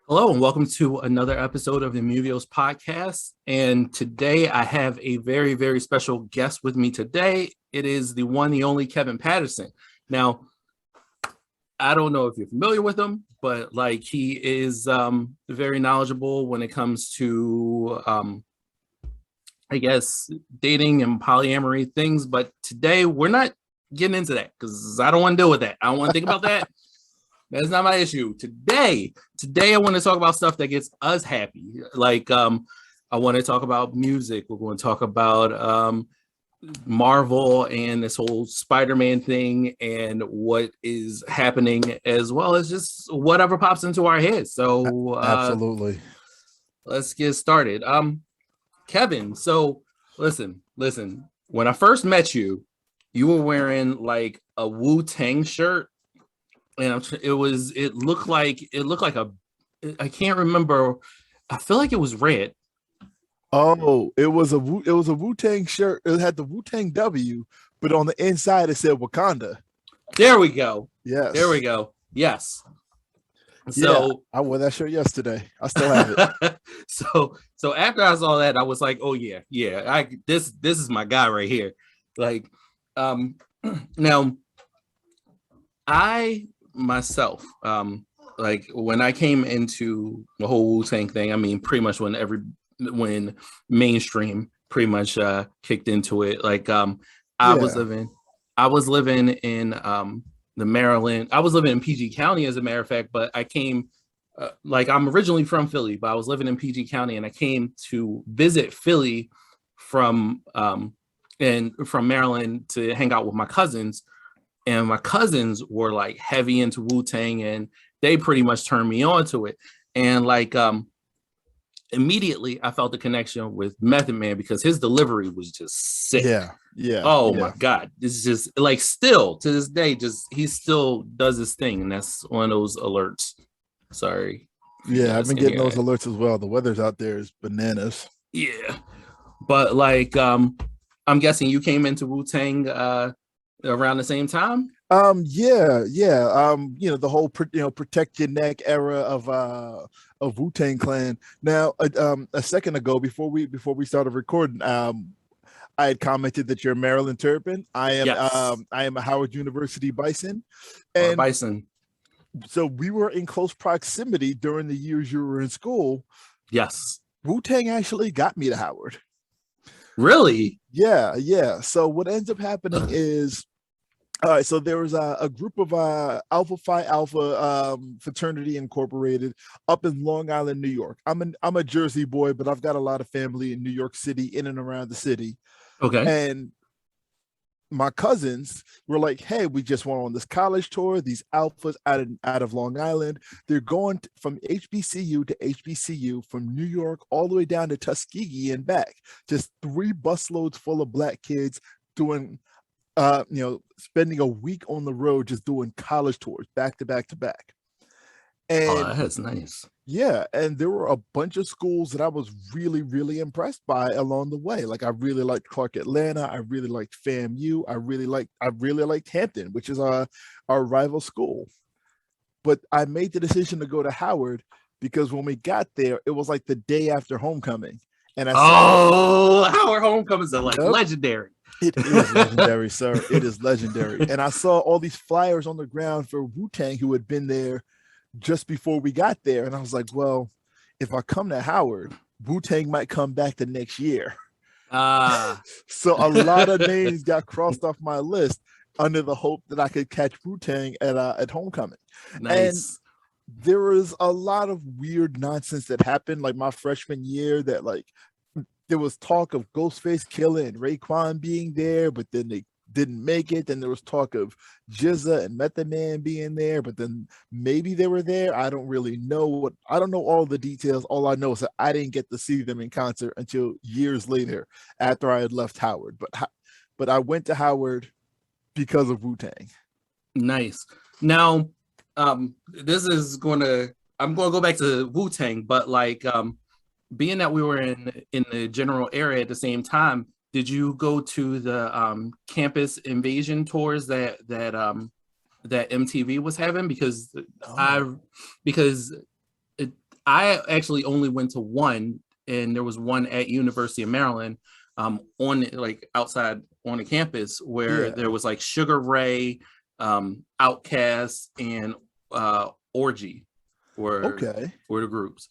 Hello and welcome to another episode of the Muvios podcast. And today I have a very, very special guest with me today. It is the one, the only Kevin Patterson. Now, I don't know if you're familiar with him, but like he is very knowledgeable when it comes to, I guess, dating and polyamory things. But today we're not getting into that because I don't want to deal with that. I don't want to think about that. That's not my issue. Today I want to talk about stuff that gets us happy. Like I want to talk about music. We're going to talk about Marvel and this whole Spider-Man thing and what is happening, as well as just whatever pops into our heads. So absolutely. Let's get started. Kevin, so listen. When I first met you, you were wearing like a Wu-Tang shirt. And it looked like I can't remember. I feel like it was red. Oh, it was a Wu-Tang shirt. It had the Wu-Tang W, but on the inside it said Wakanda. There we go. Yes. There we go. Yes. So yeah, I wore that shirt yesterday. I still have it. so after I saw that, I was like, oh yeah. This is my guy right here. Like, now I myself, like when I came into the whole Wu-Tang thing, I mean, pretty much when mainstream pretty much kicked into it. Like I was living in the Maryland. I was living in PG County, as a matter of fact, but I came like I'm originally from Philly, but I was living in PG County, and I came to visit Philly from Maryland to hang out with my cousins. And my cousins were like heavy into Wu-Tang, and they pretty much turned me on to it. And like immediately I felt the connection with Method Man because his delivery was just sick. Yeah. Oh my God. It's just like still to this day, he still does his thing. And that's one of those alerts. Sorry. Yeah, I've been getting those alerts as well. The weather's out there is bananas. Yeah. But like I'm guessing you came into Wu-Tang around the same time. Yeah. The whole protect your neck era of Wu-Tang Clan. Now a second ago, before we started recording, I had commented that you're a Maryland Turpin. I am a Howard University Bison, and Bison. So we were in close proximity during the years you were in school. Yes. Wu-Tang actually got me to Howard. Really? Yeah. So what ends up happening is, all right, so there was a group of Alpha Phi Alpha Fraternity Incorporated up in Long Island, New York. I'm a Jersey boy, but I've got a lot of family in New York City, in and around the city. Okay. And my cousins were like, hey, we just went on this college tour. These alphas out of Long Island. They're going from HBCU to HBCU, from New York all the way down to Tuskegee and back. Just 3 busloads full of black kids doing, spending a week on the road, just doing college tours back to back to back. And that's nice. Yeah, and there were a bunch of schools that I was really, really impressed by along the way. Like I really liked Clark Atlanta. I really liked FAMU. I really liked Hampton, which is our rival school. But I made the decision to go to Howard because when we got there, it was like the day after homecoming. And Howard homecomings are like legendary. It is legendary, sir. It is legendary. And I saw all these flyers on the ground for Wu-Tang who had been there just before we got there. And I was like, well, if I come to Howard, Wu-Tang might come back the next year. So a lot of names got crossed off my list under the hope that I could catch Wu-Tang at homecoming. Nice. And there was a lot of weird nonsense that happened like my freshman year, that like there was talk of Ghostface Killah and Raekwon being there, but then they didn't make it. Then there was talk of Jizza and Method Man being there, but then maybe they were there. I don't really know I don't know all the details. All I know is that I didn't get to see them in concert until years later after I had left Howard. But I went to Howard because of Wu-Tang. Nice. Now, I'm going to go back to Wu-Tang, but like being that we were in the general area at the same time, did you go to the campus invasion tours that that MTV was having because Oh, because I actually only went to one, and there was one at University of Maryland, on like outside on the campus where there yeah. was like Sugar Ray, Outkast, and Orgy were Okay. were the groups,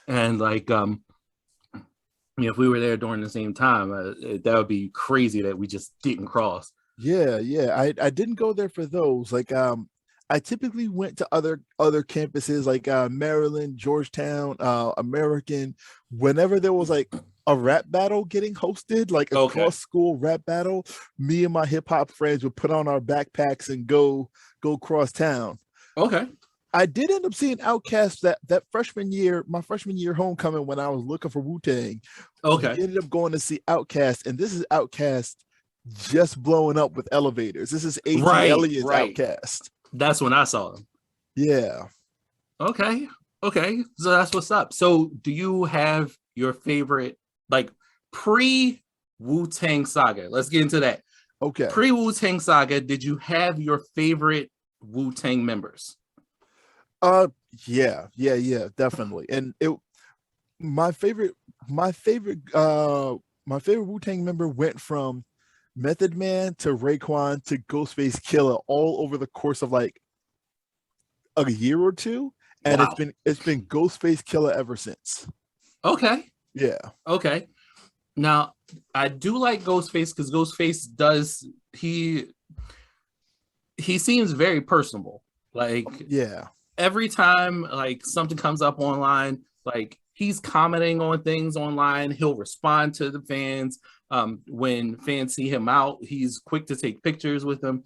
and like if we were there during the same time, that would be crazy that we just didn't cross. Yeah, yeah. I didn't go there for those. Like I typically went to other campuses like Maryland, Georgetown, American, whenever there was like a rap battle getting hosted, like a Okay, cross school rap battle, me and my hip hop friends would put on our backpacks and go cross town. okay, I did end up seeing Outkast that freshman year, my freshman year homecoming when I was looking for Wu-Tang. We okay. ended up going to see Outkast, and this is Outkast just blowing up with elevators. This is A.T. Right, Elliott's right. Outkast. That's when I saw them. Yeah. Okay. Okay. So that's what's up. So do you have your favorite, like, pre Wu-Tang Saga? Let's get into that. Okay. Pre Wu-Tang Saga, did you have your favorite Wu-Tang members? Uh yeah, definitely. And it my favorite my favorite my favorite Wu-Tang member went from Method Man to Raekwon to Ghostface Killer all over the course of like a year or two. And Wow. it's been Ghostface Killer ever since. Okay. Yeah. Okay. Now, I do like Ghostface because Ghostface does he seems very personable. Like Yeah. every time like something comes up online, like he's commenting on things online, he'll respond to the fans. When fans see him out, he's quick to take pictures with them.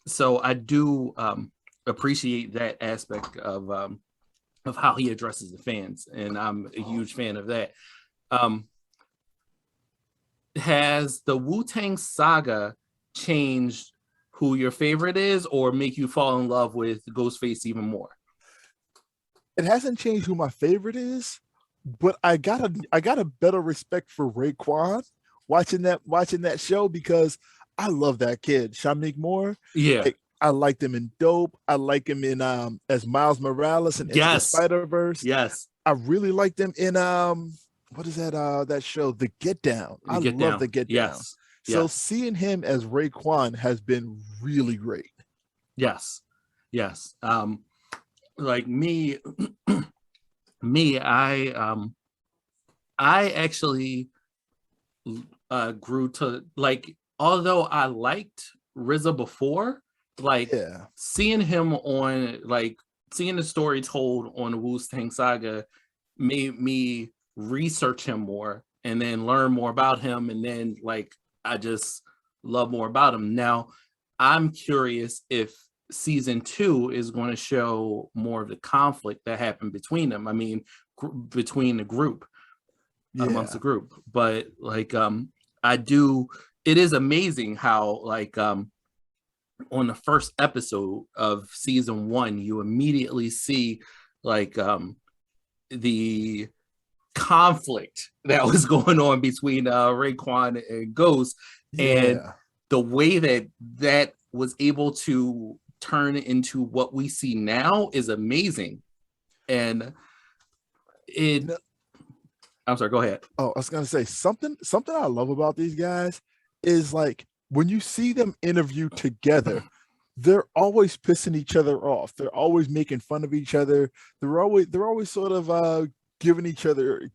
So I do appreciate that aspect of how he addresses the fans, and I'm a huge fan of that. Um, has the Wu-Tang Saga changed who your favorite is, or make you fall in love with Ghostface even more? It hasn't changed who my favorite is, but I got a better respect for Raekwon watching that show because I love that kid, Shamik Moore. Yeah. Like I liked him in Dope. I like him in as Miles Morales and Into the Yes. Spider-Verse. Yes. I really liked him in what is that show? The Get Down. I Get love down. the Get Down. Yes. So Yes. seeing him as Raekwon has been really great. Yes. Yes. Like me, I actually grew to like, although I liked RZA before, like Yeah. seeing him on, like seeing the story told on the Wu-Tang Saga made me research him more and then learn more about him, and then like I just love more about him. Now I'm curious if season 2 is going to show more of the conflict that happened between them. I mean, between the group, amongst the Yeah. group. But like I do, it is amazing how like on the first episode of season 1 you immediately see like the conflict that was going on between Raekwon and Ghost, and Yeah. the way that that was able to turn into what we see now is amazing. And it, No, I'm sorry, go ahead. oh, I was gonna say something I love about these guys is like when you see them interview together, they're always pissing each other off. They're always making fun of each other. They're always sort of giving each other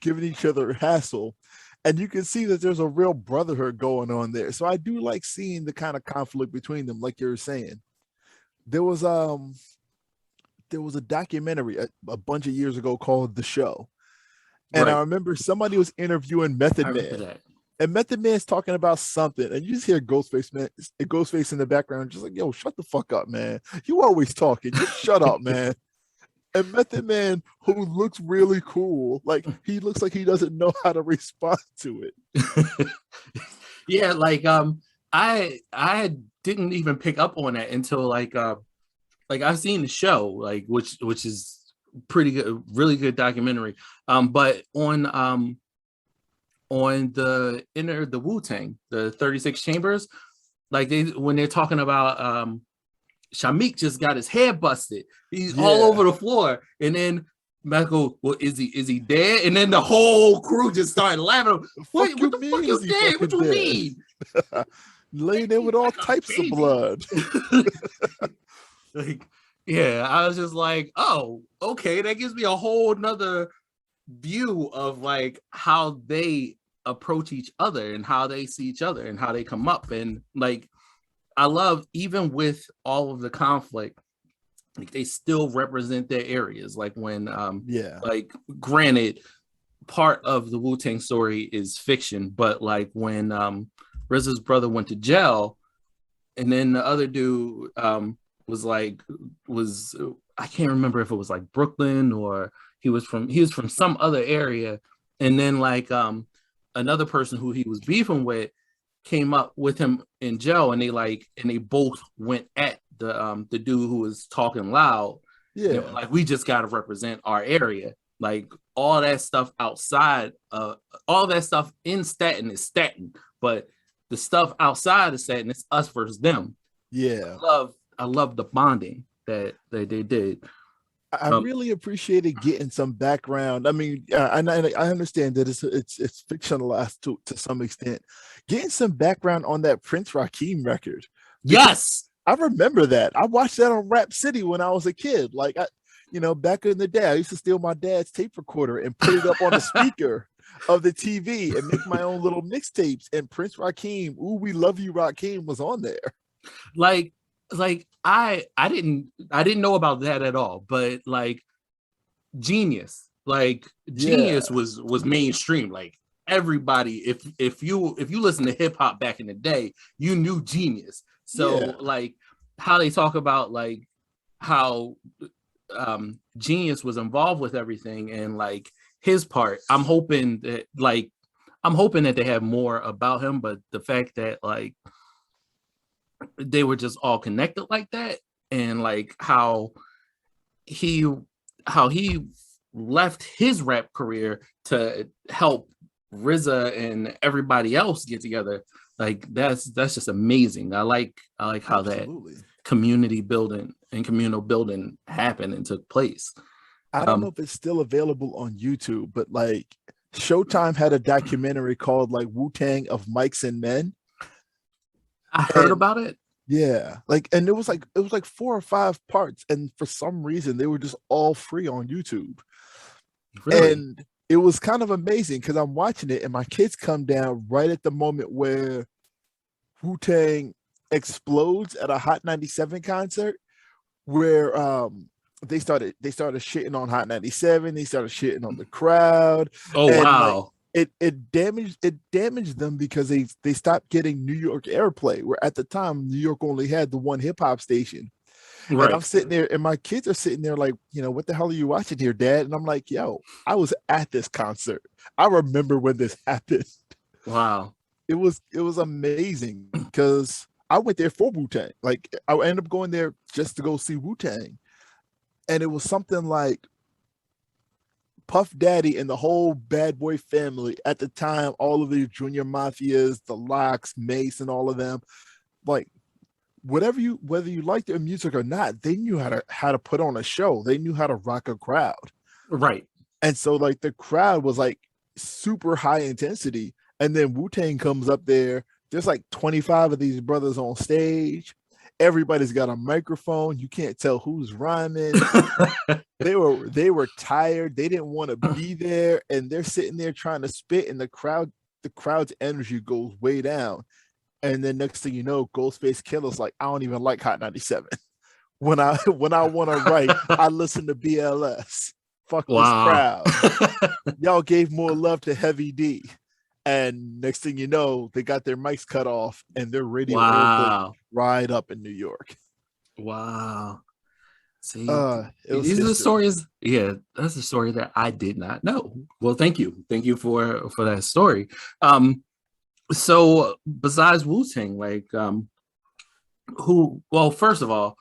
a hassle. And you can see that there's a real brotherhood going on there. So I do like seeing the kind of conflict between them, like you're saying. There was um there was a documentary a bunch of years ago called The Show. And I Right. remember somebody was interviewing I Method remember Man. that. And Method Man's talking about something, and you just hear Ghostface in the background, just like, yo, shut the fuck up, man. You always talking. Just shut up, man. And Method Man, who looks really cool, like he looks like he doesn't know how to respond to it. Yeah, like I didn't even pick up on that until like I've seen the show, like which is pretty good, really good documentary. But on the Wu-Tang, the 36 Chambers, like they when they're talking about Shamik just got his head busted. He's all Yeah. over the floor. And then Matt goes, well, is he dead? And then the whole crew just started laughing. What the fuck you dead? What you mean? Laying there with all like types of blood. Like, yeah, I was just like, oh, okay, that gives me a whole nother view of like how they approach each other and how they see each other and how they come up. And like, I love, even with all of the conflict, like they still represent their areas. Like when like granted, part of the Wu-Tang story is fiction, but like when RZA's brother went to jail, and then the other dude was I can't remember if it was like Brooklyn or he was from some other area, and then like another person who he was beefing with came up with him in jail, and they both went at the dude who was talking loud. Yeah, and they were like, we just got to represent our area. Like all that stuff outside, all that stuff in Staten is Staten, but the stuff outside of Staten, it's us versus them. Yeah, I love the bonding that they did. I really appreciated getting some background. I mean, I understand that it's fictionalized to some extent. Getting some background on that Prince Rakeem record. Yes, I remember that. I watched that on Rap City when I was a kid. Like, back in the day, I used to steal my dad's tape recorder and put it up on the speaker of the TV and make my own little mixtapes. And Prince Rakeem, "Ooh, We Love You, Rakeem" was on there. Like I didn't know about that at all, but like Genius was mainstream. Like everybody, if you listen to hip hop back in the day, you knew Genius. So like how they talk about like how Genius was involved with everything and like his part. I'm hoping that they have more about him, but the fact that like they were just all connected like that, and like how he left his rap career to help RZA and everybody else get together, like that's just amazing. I like how Absolutely. that community building and communal building happened and took place. I don't know if it's still available on YouTube, but like Showtime had a documentary called like Wu-Tang of Mics and Men. I heard about it. Yeah, like, and it was like 4 or 5 parts, and for some reason they were just all free on YouTube. Really? And it was kind of amazing because I'm watching it, and my kids come down right at the moment where Wu-Tang explodes at a Hot 97 concert, where they started shitting on Hot 97. They started shitting on the crowd. Oh, and wow. Like, it damaged them because they stopped getting New York airplay, where at the time New York only had the one hip hop station. Right. And I'm sitting there, and my kids are sitting there like, what the hell are you watching here, Dad? And I'm like, yo, I was at this concert. I remember when this happened. Wow. It was amazing because I went there for Wu-Tang. Like, I ended up going there just to go see Wu-Tang. And it was something like Puff Daddy and the whole Bad Boy family at the time, all of the Junior Mafias, the Locks, Mace, and all of them, like, whether you like their music or not, they knew how to put on a show. They knew how to rock a crowd. Right. And so like the crowd was like super high intensity. And then Wu-Tang comes up there. There's like 25 of these brothers on stage. Everybody's got a microphone. You can't tell who's rhyming. They were tired. They didn't want to be there. And they're sitting there trying to spit, and the crowd's energy goes way down. And then next thing you know, Ghostface Killer's like, I don't even like Hot 97. When I want to write, I listen to BLS. Fuck this crowd. Y'all gave more love to Heavy D. And next thing you know, they got their mics cut off and their radio airplay right up in New York. Wow. See, these are the stories. Yeah, that's a story that I did not know. Well, thank you. Thank you for that story. So besides Wu-Tang, like first of all,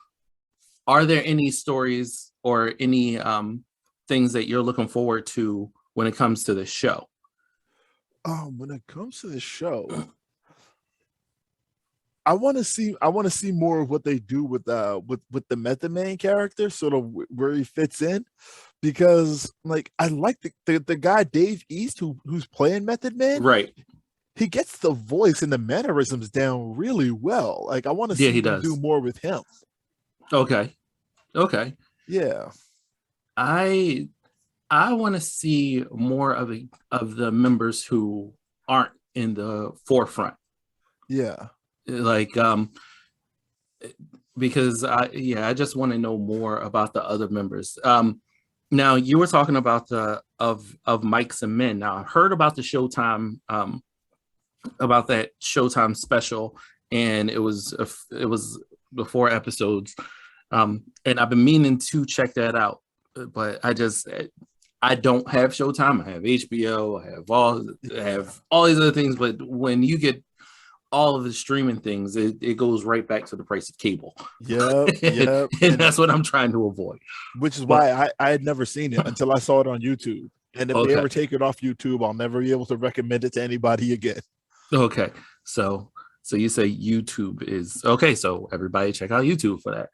are there any stories or any things that you're looking forward to when it comes to the show? When it comes to the show, I want to see more of what they do with the Method Man character, sort of where he fits in, because like I like the guy Dave East who's playing Method Man. Right. He gets the voice and the mannerisms down really well. Like I want to Yeah, see he them do does. more with him. Okay. Okay. Yeah. I I want to see more of the members who aren't in the forefront. Yeah. Like because I just want to know more about the other members. Now you were talking about the of Mikes and Men. Now I heard about the Showtime about that Showtime special, and it was the 4 episodes, and I've been meaning to check that out, but I don't have Showtime. I have HBO. I have all these other things, but when you get all of the streaming things, it goes right back to the price of cable. Yep. Yep. And that's what I'm trying to avoid. Which is But why I had never seen it until I saw it on YouTube. And if they okay, ever take it off YouTube, I'll never be able to recommend it to anybody again. okay. So you say YouTube is okay. So everybody check out YouTube for that.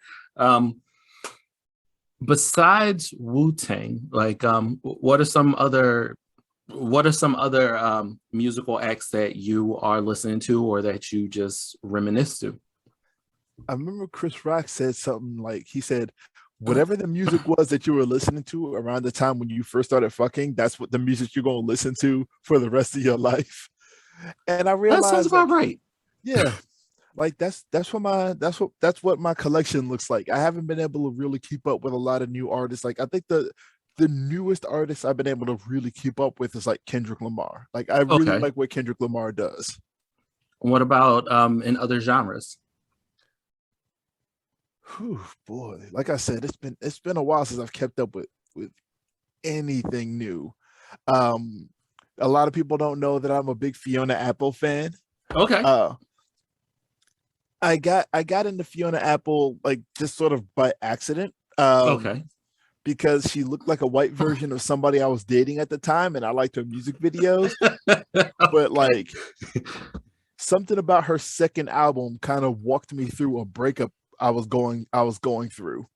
Besides Wu-Tang, like what are some other musical acts that you are listening to or that you just reminisce to? I remember Chris Rock said something like, he said, whatever the music was that you were listening to around the time when you first started fucking, that's what the music you're going to listen to for the rest of your life. And I That sounds realized, about like, right. yeah, like that's what my collection looks like. I haven't been able to really keep up with a lot of new artists. Like I think the newest artist I've been able to really keep up with is like Kendrick Lamar. Like I really Okay. like what Kendrick Lamar does. What about in other genres? Whew, boy, like I said, it's been a while since I've kept up with anything new. Um, a lot of people don't know that I'm a big Fiona Apple fan. Okay. Uh, I got into Fiona Apple like just sort of by accident. Okay. Because she looked like a white version of somebody I was dating at the time, and I liked her music videos. But Okay. like something about her second album kind of walked me through a breakup I was going through,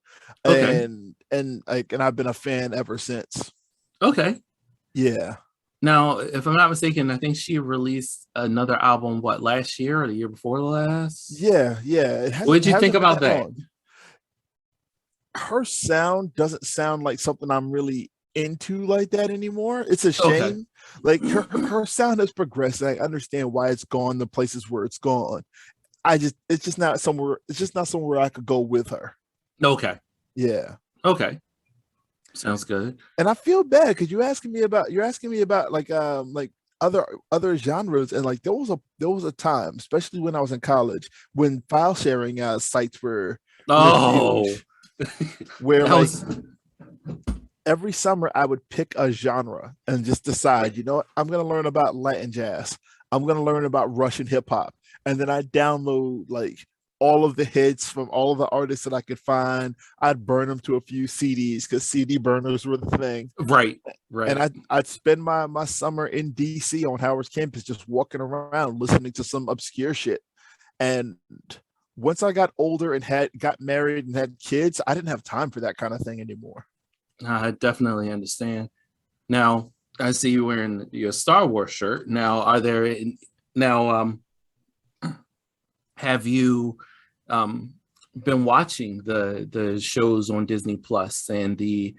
Okay. and I've been a fan ever since. Okay. Yeah, Now, if I'm not mistaken, I think she released another album, what, last year or the year before last? yeah, yeah. It What hasn't did you think hasn't been about that that? long. Her sound doesn't sound like something I'm really into like that anymore. It's a Okay. shame. Like her sound has progressed. I understand why it's gone the places where it's gone. It's just not somewhere I could go with her. Okay. Yeah. Okay. Sounds good. And I feel bad because you're asking me about like other genres, and like there was a time, especially when I was in college, when file sharing sites were Oh, huge, where that like was every summer I would pick a genre and just decide, I'm gonna learn about Latin jazz. I'm gonna learn about Russian hip hop. And then I download like all of the hits from all of the artists that I could find. I'd burn them to a few CDs because CD burners were the thing. right. And Right. I'd spend my summer in DC on Howard's campus just walking around listening to some obscure shit. And once I got older and had got married and had kids, I didn't have time for that kind of thing anymore. I definitely understand. Now, I see you wearing your Star Wars shirt. Now, now have you been watching the shows on Disney Plus and the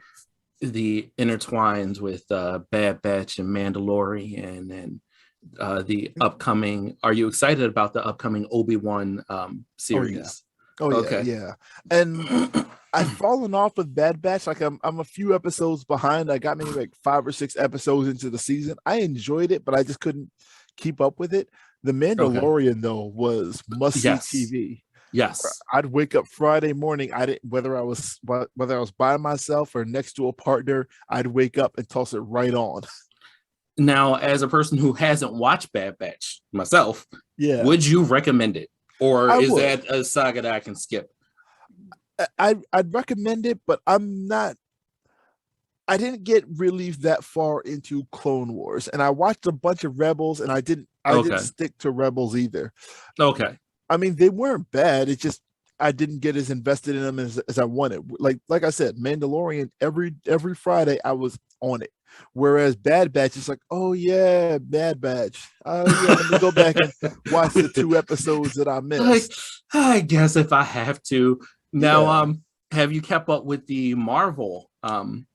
intertwines with Bad Batch and Mandalorian and the upcoming? Are you excited about the upcoming Obi-Wan Oh yeah. series? Oh yeah, Okay. yeah. And I've fallen off with Bad Batch. Like I'm a few episodes behind. I got maybe like 5 or 6 episodes into the season. I enjoyed it, but I just couldn't keep up with it. The Okay. Mandalorian though was must see Yes. TV. Yes. I'd wake up Friday morning. I didn't whether I was by myself or next to a partner. I'd wake up and toss it right on. Now, as a person who hasn't watched Bad Batch myself, Yeah, would you recommend it? Or I is would. that a saga that I can skip? I'd recommend it, but I'm not. I didn't get really that far into Clone Wars, and I watched a bunch of Rebels, and I didn't Okay. stick to Rebels either. Okay. I mean, they weren't bad. It's just I didn't get as invested in them as I wanted. Like I said, Mandalorian every Friday I was on it. Whereas Bad Batch is like, oh yeah, Bad Batch. Oh yeah, let me go back and watch the 2 episodes that I Like, missed. I guess if I have to. Now, Yeah, have you kept up with the Marvel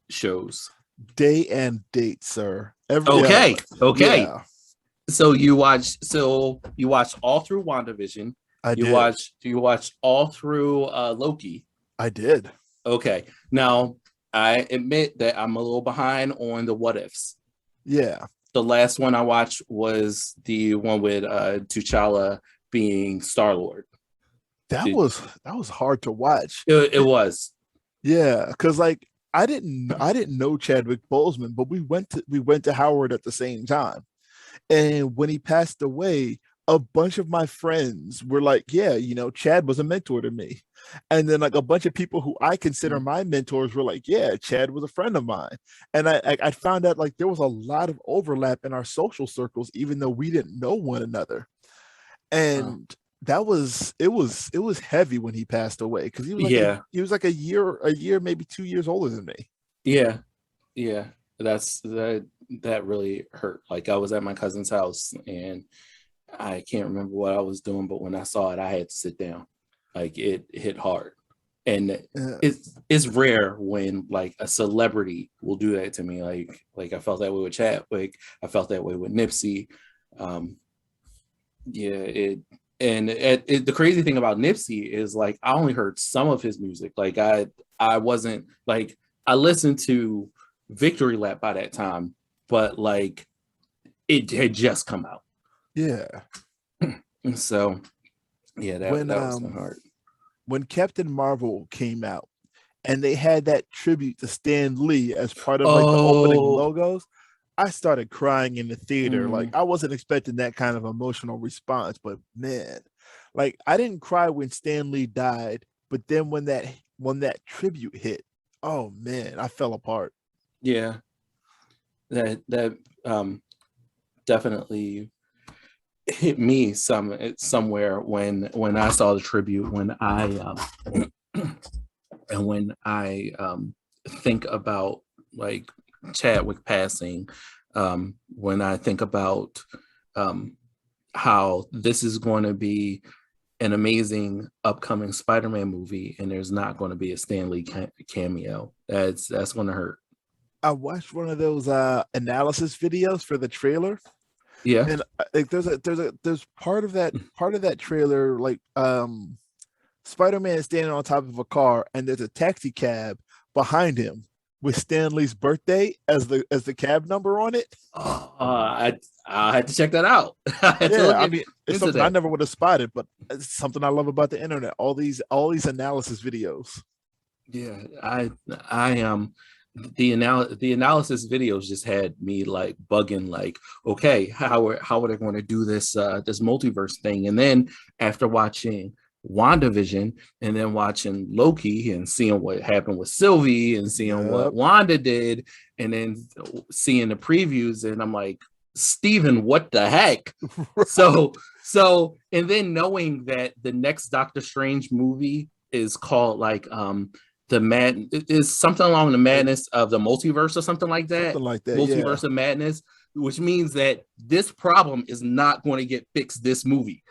shows? day and date, sir. Okay, okay. Yeah, So you watched all through WandaVision. I You did. watched all through Loki. I did. Okay. Now I admit that I'm a little behind on the what ifs. Yeah, The last one I watched was the one with T'Challa being Star-Lord. that Did, was that was hard to watch. it was. Yeah, because like I didn't know Chadwick Boseman, but we went to Howard at the same time. And when he passed away, a bunch of my friends were like, yeah, Chad was a mentor to me. And then like a bunch of people who I consider my mentors were like, yeah, Chad was a friend of mine. And I found out like there was a lot of overlap in our social circles, even though we didn't know one another. Uh, And it was heavy when he passed away because yeah, he was like a year, maybe 2 years older than me. yeah, yeah. That really hurt. Like I was at my cousin's house and I can't remember what I was doing, but when I saw it, I had to sit down. Like it hit hard. And Yeah. it's rare when like a celebrity will do that to me. Like I felt that way with Chadwick. I felt that way with Nipsey. Um, yeah, the crazy thing about Nipsey is like I only heard some of his music. Like I wasn't like I listened to Victory Lap by that time, but like it had just come out. Yeah. So yeah, When that was hard. when Captain Marvel came out and they had that tribute to Stan Lee as part of like the opening Oh, logos, I started crying in the theater. Like mm, I wasn't expecting that kind of emotional response, but man, like I didn't cry when Stan Lee died, but then when that tribute hit, oh man, I fell apart. yeah, that definitely hit me somewhere when I saw the tribute when I and when I think about like Chadwick passing, when I think about um, how this is going to be an amazing upcoming Spider-Man movie, and there's not going to be a Stan Lee cameo. That's going to hurt. I watched one of those analysis videos for the trailer, Yeah. and like there's part of that trailer like Spider-Man is standing on top of a car and there's a taxi cab behind him with Stanley's birthday as the cab number on it. I had to check that out. I had to Yeah, look I mean it's into something I that. never would have spotted, but it's something I love about the internet. All these analysis videos. Yeah, the analysis videos just had me like bugging like, okay, how are they going to do this this multiverse thing? And then after watching WandaVision and then watching Loki and seeing what happened with Sylvie and seeing what Yep. Wanda did and then seeing the previews and I'm like, Steven, what the heck? So and then knowing that the next Doctor Strange movie is called like the mad is something along the Like madness of the multiverse or something like that. something like that. Yeah. Multiverse of madness, which means that this problem is not going to get fixed this movie.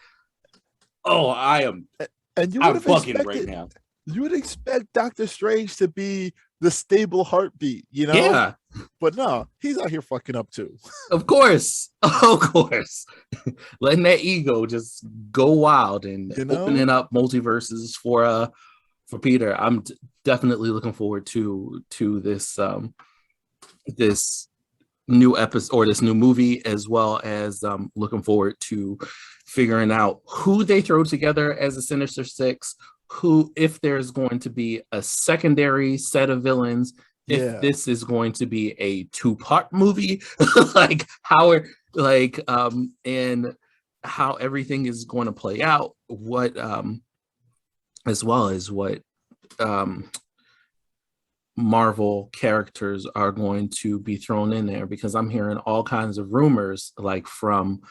Oh, And you would I'm have bugging right expected now. you would expect Doctor Strange to be the stable heartbeat. Yeah, But no, he's out here fucking up too. of course. Of course. Letting that ego just go wild and You know? opening up multiverses for Peter. I'm definitely looking forward to this new episode or this new movie, as well as looking forward to figuring out who they throw together as a Sinister Six, who, if there's going to be a secondary set of villains, if Yeah. this is going to be a two-part movie, like how are like and how everything is going to play out, what as well as what um Marvel characters are going to be thrown in there because I'm hearing all kinds of rumors like from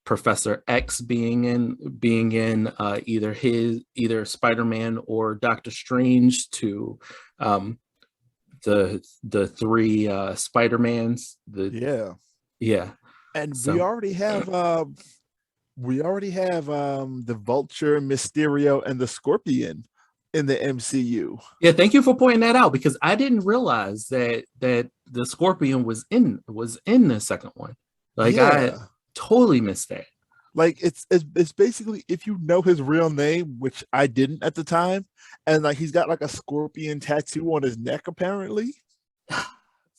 Professor X being in either Spider-Man or Doctor Strange, to um, the three Spider-Mans. Yeah. Yeah. And So we already have the Vulture, Mysterio, and the Scorpion in the MCU. yeah, thank you for pointing that out, because I didn't realize that the Scorpion was in the second one. Like, I Yeah. totally missed that. Like it's basically, if you know his real name, which I didn't at the time, and like he's got like a scorpion tattoo on his neck apparently.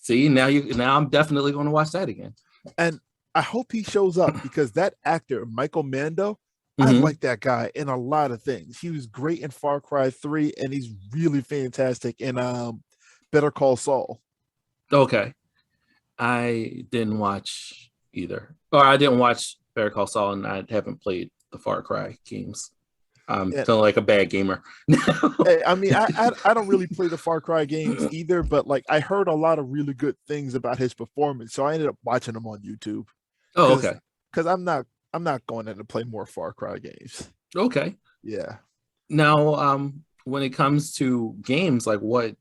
See, now I'm definitely going to watch that again. And I hope he shows up because that actor, Michael Mando, I Hmm. like that guy in a lot of things. He was great in Far Cry 3, and he's really fantastic in Better Call Saul. Okay. I didn't watch either, or I didn't watch Better Call Saul, and I haven't played the Far Cry games. I'm And feeling like a bad gamer. I mean, I don't really play the Far Cry games either, but like I heard a lot of really good things about his performance, so I ended up watching him on YouTube Oh, because okay. I'm not going in to play more Far Cry games. Okay. Yeah, Now, when it comes to games, like what?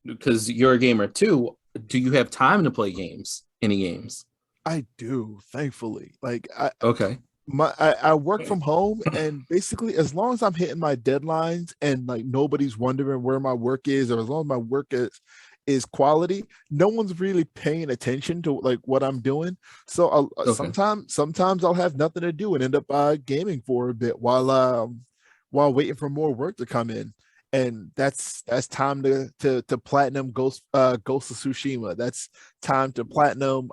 Because you're a gamer too. Do you have time to play games? Any games? I do. Thankfully, like I Okay. my I work from home, and basically as long as I'm hitting my deadlines and like nobody's wondering where my work is, or as long as my work is quality, no one's really paying attention to like what I'm doing. So Okay. sometimes I'll have nothing to do and end up gaming for a bit while waiting for more work to come in. And that's time to platinum Ghost of Tsushima. That's time to platinum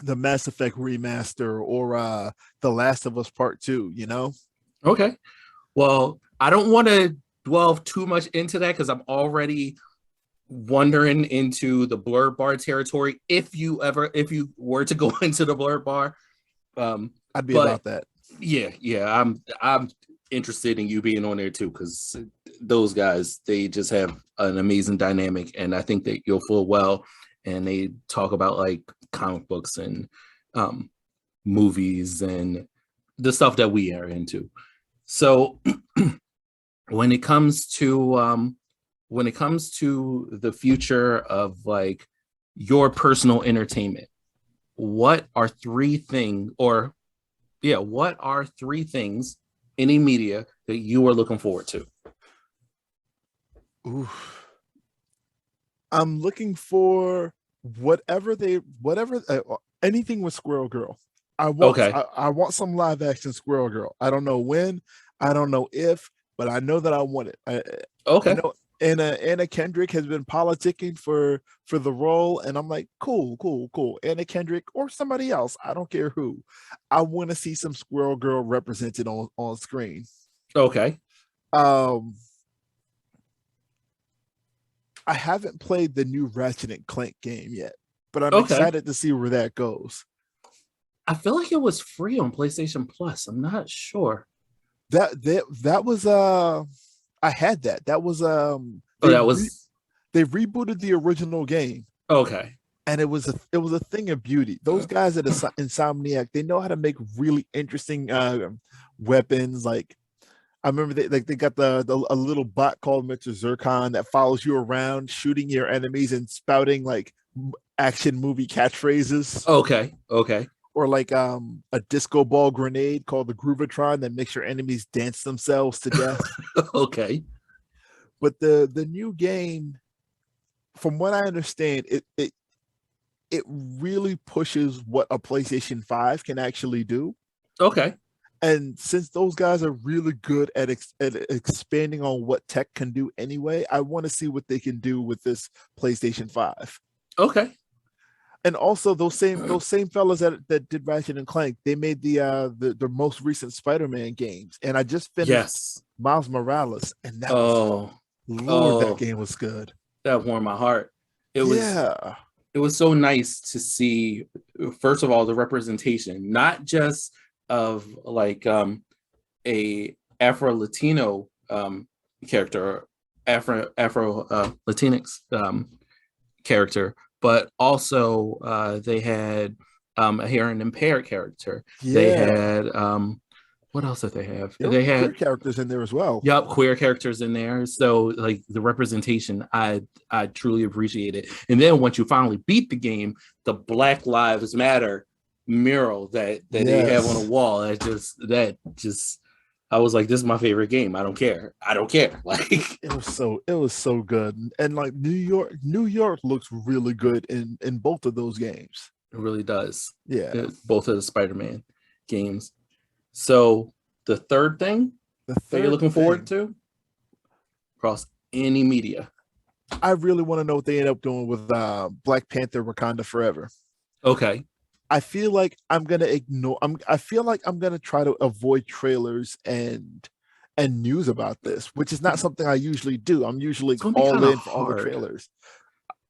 the Mass Effect remaster, or The Last of Us Part 2, you know? Okay. Well, I don't want to delve too much into that because I'm already wandering into the blur bar territory. If you were to go into the blur bar, um, I'd be but about that. yeah, I'm interested in you being on there too, because those guys, they just have an amazing dynamic, and I think that you'll feel well. And they talk about like comic books and um, movies and the stuff that we are into. So when it comes to the future of like your personal entertainment, what are three things, or yeah, what are three things, any media, that you are looking forward to? Ooh. I'm looking for whatever anything with Squirrel Girl. Okay. I want some live action Squirrel Girl. I don't know when, I don't know if, but I know that I want it. I Okay. know Anna Kendrick has been politicking for the role, and I'm like, cool, cool, cool. Anna Kendrick or somebody else, I don't care who. I want to see some Squirrel Girl represented on screen. Okay. Um, I haven't played the new Ratchet and Clank game yet, but I'm Okay. excited to see where that goes. I feel like it was free on PlayStation Plus. I'm not sure. That was I had that. That was Oh, that was they rebooted the original game, okay. and it was a thing of beauty. Those guys at Insomniac, they know how to make really interesting weapons. Like I remember they got the a little bot called Mr. Zircon that follows you around, shooting your enemies and spouting like action movie catchphrases, Okay. Okay. or like a disco ball grenade called the Groovatron that makes your enemies dance themselves to death. Okay. But the new game, from what I understand, it really pushes what a PlayStation 5 can actually do. Okay. And since those guys are really good at expanding on what tech can do anyway, I want to see what they can do with this PlayStation 5. Okay. And also those same fellas that did Ratchet and Clank, they made the most recent Spider-Man games. And I just finished Yes. Miles Morales, and that was, Oh. Lord, that Oh, game was good. that warmed my heart. It was Yeah. it was so nice to see, first of all, the representation, not just of like a Afro Latino character, Afro Latinx character, but also they had a hearing impaired character. They Yeah. had what else did they have? There were They queer had characters in there as well. yep, queer characters in there. So like the representation, I truly appreciate it. And then once you finally beat the game, the Black Lives Matter mural that they have on a Yes. wall, that just I was like, this is my favorite game. I don't care. I don't care. Like it It was so good. And like New York looks really good in both of those games. really does. Yeah. Both of the Spider-Man games. So the third thing The that you're third looking forward thing, to across any media. I really want to know what they end up doing with Black Panther Wakanda Forever. Okay. I feel like I'm gonna ignore. I feel like I'm gonna try to avoid trailers and news about this, which is not something I usually do. I'm usually It's gonna be all kind of in for all the hard. trailers.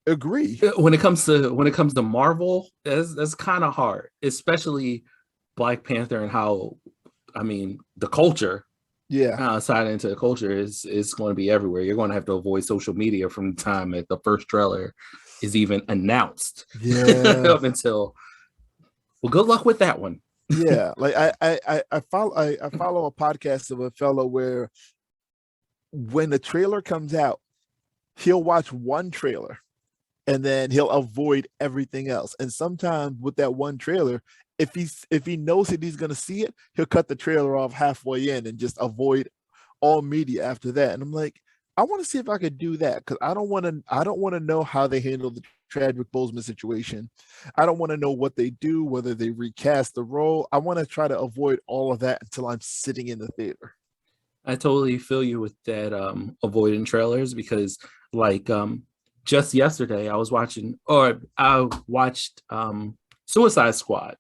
Agree. When it comes to Marvel, that's kind of hard, especially Black Panther and how I mean the culture Yeah. outside into the culture is going to be everywhere. You're going to have to avoid social media from the time that the first trailer is even announced Yeah. up until well, good luck with that one. Yeah. Like I follow a podcast of a fellow where when the trailer comes out, he'll watch one trailer and then he'll avoid everything else. And sometimes with that one trailer, if he knows that he's gonna see it, he'll cut the trailer off halfway in and just avoid all media after that. And I'm like, I want to see if I could do that because I don't want to know how they handle the Chadwick Boseman situation. I don't want to know what they do, whether they recast the role. I want to try to avoid all of that until I'm sitting in the theater. I totally feel you with that avoiding trailers because like just yesterday I watched Suicide Squad,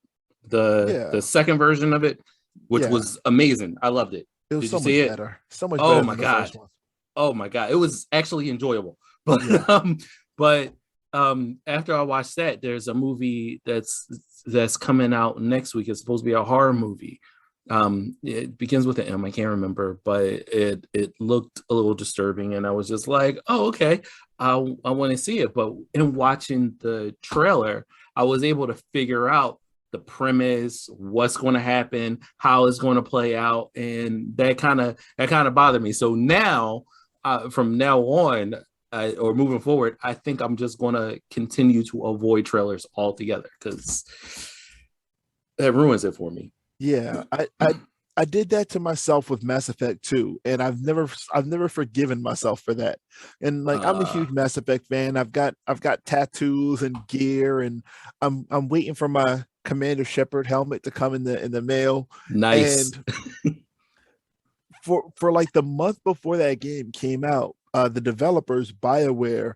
the Yeah, second version of it, which yeah. was amazing. I loved it. It was Did you so see much it? better. So much Oh better my than the first god. one. Oh my god. It was actually enjoyable. But Yeah. but after I watched that, there's a movie that's coming out next week. It's supposed to be a horror movie. It begins with an M. I can't remember, but it looked a little disturbing, and I was just like, oh, okay, I want to see it. But in watching the trailer, I was able to figure out the premise, what's going to happen, how it's going to play out, and that kind of bothered me. So now, from now on, or moving forward, I think I'm just going to continue to avoid trailers altogether because that ruins it for me. Yeah, I did that to myself with Mass Effect 2, and I've never forgiven myself for that. And like I'm a Uh, huge Mass Effect fan. I've got tattoos and gear, and I'm waiting for my Commander Shepard helmet to come in the mail. nice. And for like the month before that game came out, the developers BioWare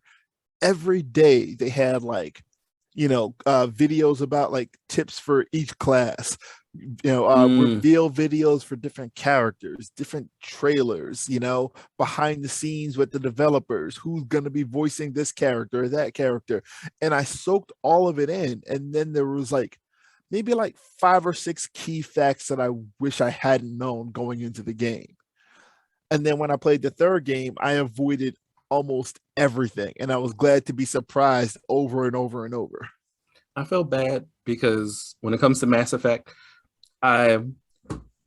every day they had like videos about like tips for each class, Mm, reveal videos for different characters, different trailers, behind the scenes with the developers, who's going to be voicing this character or that character. And I soaked all of it in, and then there was like maybe like 5 or 6 key facts that I wish I hadn't known going into the game. And then when I played the third game, I avoided almost everything. And I was glad to be surprised over and over and over. I feel bad because when it comes to Mass Effect, I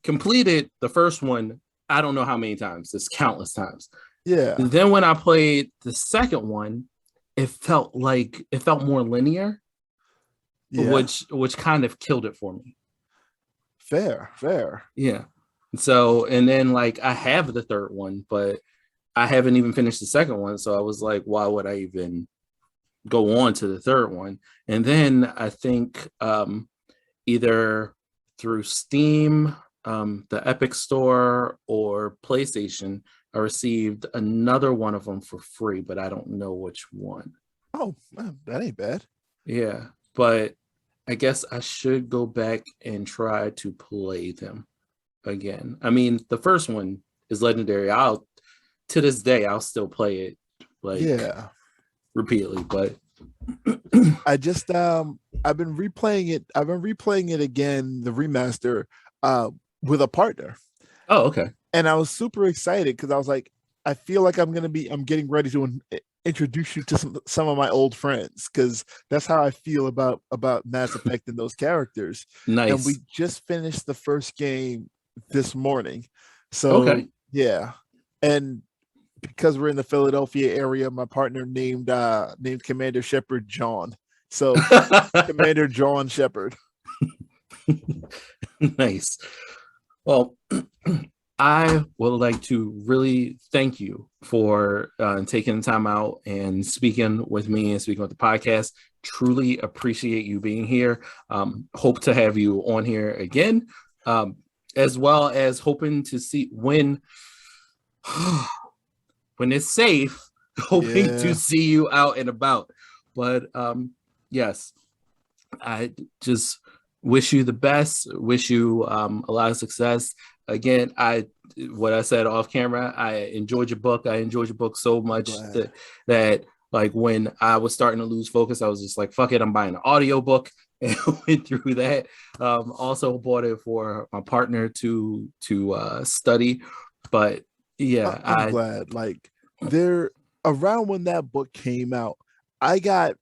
completed the first one. I don't know how many times. It's countless times. Yeah. Then when I played the second one, it felt more linear, Yeah. which kind of killed it for me. Fair. Fair. Yeah. So and then like I have the third one, but I haven't even finished the second one. So I was like, why would I even go on to the third one? And then I think either through Steam, the Epic Store, or PlayStation, I received another one of them for free, but I don't know which one. Oh, man, that ain't bad. Yeah, but I guess I should go back and try to play them again. I mean, the first one is legendary. To this day, I'll still play it like Yeah. repeatedly, but I just I've been replaying it. I've been replaying it again, the remaster, with a partner. oh, okay. And I was super excited because I was like, I feel like I'm getting ready to introduce you to some of my old friends, because that's how I feel about Mass Effect and those characters. And we Nice. just finished the first game this morning. So Okay. yeah. And because we're in the Philadelphia area, my partner named Commander Shepard John. So Commander John Shepard. Nice. Well, I would like to really thank you for taking the time out and speaking with me and speaking with the podcast. Truly appreciate you being here. Hope to have you on here again, as well as hoping to see when when it's safe, hoping to Yeah. see you out and about. But yes, I just wish you the best, wish you a lot of success. Again, what I said off camera, I enjoyed your book. I enjoyed your book so I'm much glad. that like when I was starting to lose focus, I was just like, fuck it, I'm buying an audio book and went through that. Also bought it for my partner to study. But yeah, I'm glad. Like, there, around when that book came out, I got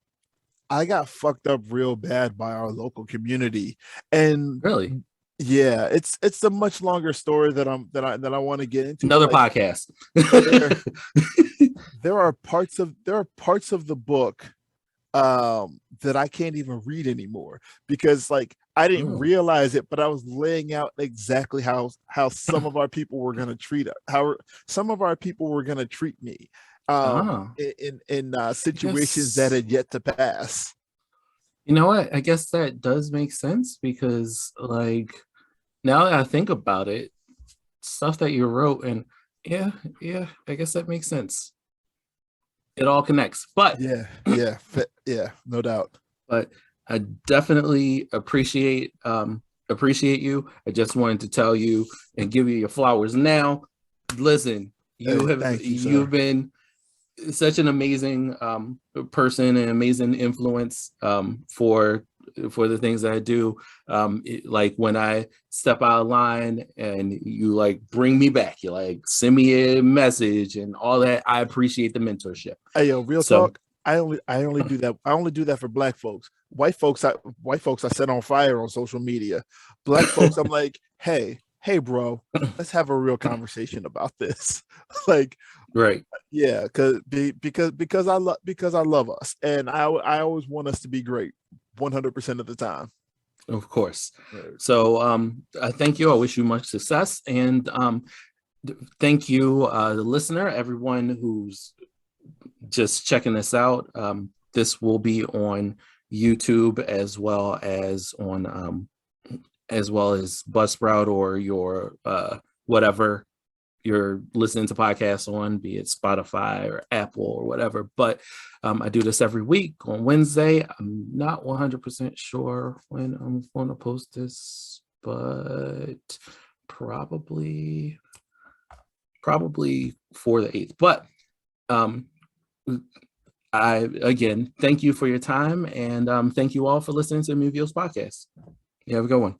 I got fucked up real bad by our local community. And really yeah, it's a much longer story that I want to get into, but another like podcast. there there are parts of the book that I can't even read anymore, because like I didn't Mm. realize it, but I was laying out exactly how some of our people were going to treat how some of our people were going to treat me Ah, in I situations that guess had yet to pass. you know what? I guess that does make sense because like now that I think about it, stuff that you wrote and yeah, yeah, I guess that makes sense. It all connects. Yeah, no doubt. But I definitely appreciate you. I just wanted to tell you and give you your flowers now. Listen, Hey, thank you, you've sir. been such an amazing person and amazing influence for the things that I do. Like when I step out of line and you like bring me back, you like send me a message and all that. I appreciate the mentorship. Hey, yo, real So talk. I only do that. I only do that for black folks. White folks I set on fire on social media. Black folks, I'm like, hey, bro, let's have a real conversation about this. Like, right, yeah, because I love us, and I always want us to be great, 100% of the time. of course. Right. So I thank you. I wish you much success and thank you, the listener, everyone who's just checking this out. This will be on YouTube as well as Buzzsprout or your whatever you're listening to podcasts on, be it Spotify or Apple or whatever. But I do this every week on Wednesday. I'm not 100% sure when I'm going to post this, but probably for the 8th. But um, I again thank you for your time and thank you all for listening to the Movio's podcast. You have a good one.